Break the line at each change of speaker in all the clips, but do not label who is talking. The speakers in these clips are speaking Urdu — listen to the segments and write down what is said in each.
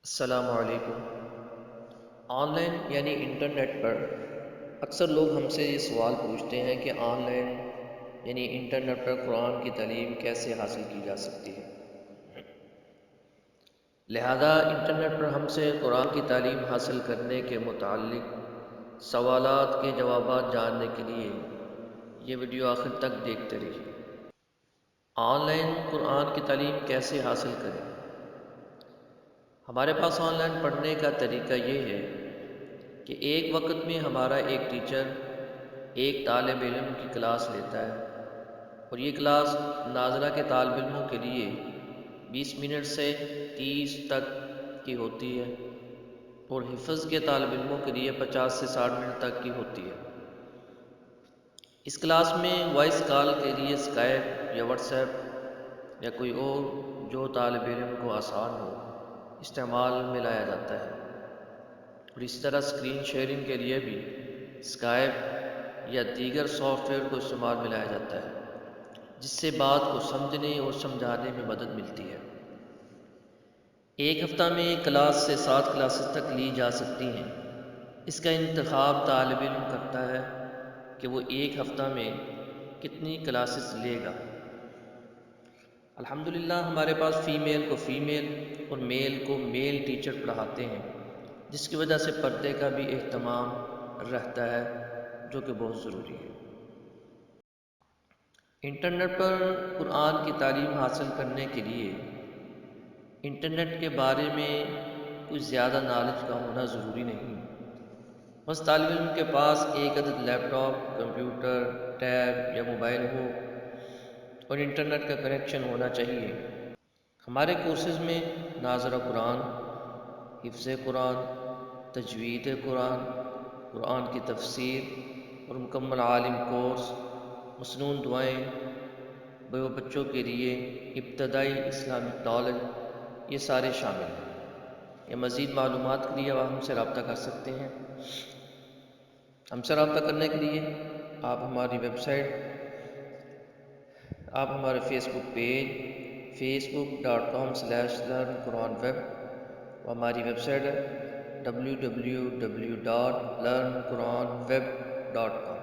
السلام علیکم۔ آن لائن یعنی انٹرنیٹ پر اکثر لوگ ہم سے یہ سوال پوچھتے ہیں کہ آن لائن یعنی انٹرنیٹ پر قرآن کی تعلیم کیسے حاصل کی جا سکتی ہے۔ لہذا انٹرنیٹ پر ہم سے قرآن کی تعلیم حاصل کرنے کے متعلق سوالات کے جوابات جاننے کے لیے یہ ویڈیو آخر تک دیکھتے رہیے۔ آن لائن قرآن کی تعلیم کیسے حاصل کریں؟ ہمارے پاس آن لائن پڑھنے کا طریقہ یہ ہے کہ ایک وقت میں ہمارا ایک ٹیچر ایک طالب علم کی کلاس لیتا ہے اور یہ کلاس ناظرہ کے طالب علموں کے لیے 20 منٹ سے 30 تک کی ہوتی ہے اور حفظ کے طالب علموں کے لیے 50 سے 60 منٹ تک کی ہوتی ہے۔ اس کلاس میں وائس کال کے لیے اسکائپ یا واٹس ایپ یا کوئی اور جو طالب علم کو آسان ہو استعمال میں لایا جاتا ہے، اور اس طرح اسکرین شیئرنگ کے لیے بھی اسکائپ یا دیگر سافٹ ویئر کو استعمال میں لایا جاتا ہے، جس سے بات کو سمجھنے اور سمجھانے میں مدد ملتی ہے۔ ایک ہفتہ میں کلاس سے 7 کلاسز تک لی جا سکتی ہیں۔ اس کا انتخاب طالب علم کرتا ہے کہ وہ ایک ہفتہ میں کتنی کلاسز لے گا۔ الحمدللہ ہمارے پاس فیمیل کو فیمیل اور میل کو میل ٹیچر پڑھاتے ہیں، جس کی وجہ سے پردے کا بھی اہتمام رہتا ہے، جو کہ بہت ضروری ہے۔ انٹرنیٹ پر قرآن کی تعلیم حاصل کرنے کے لیے انٹرنیٹ کے بارے میں کچھ زیادہ نالج کا ہونا ضروری نہیں، بس طالب علم کے پاس ایک عدد لیپ ٹاپ، کمپیوٹر، ٹیب یا موبائل ہو اور انٹرنیٹ کا کنیکشن ہونا چاہیے۔ ہمارے کورسز میں ناظرہ قرآن، حفظ قرآن، تجوید قرآن، قرآن کی تفسیر اور مکمل عالم کورس، مسنون دعائیں بچوں کے لیے، ابتدائی اسلامک نالج، یہ سارے شامل ہیں۔ یا مزید معلومات کے لیے آپ ہم سے رابطہ کر سکتے ہیں۔ ہم سے رابطہ کرنے کے لیے آپ ہماری ویب سائٹ، آپ ہمارے فیس بک پیج facebook.com/learnquranweb و ہماری ویب سائٹ ہے www.learnquranweb.com۔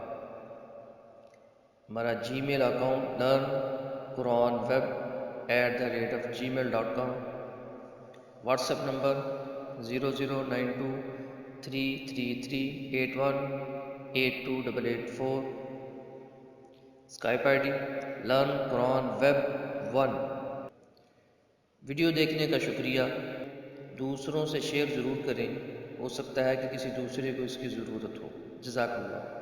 ہمارا Gmail account learnquranweb@gmail.com۔ WhatsApp number 00923338182884۔ Skype I D learnquranweb1۔ Video دیکھنے کا شکریہ۔ دوسروں سے شیئر ضرور کریں، ہو سکتا ہے کہ کسی دوسرے کو اس کی ضرورت ہو۔ جزاک اللہ۔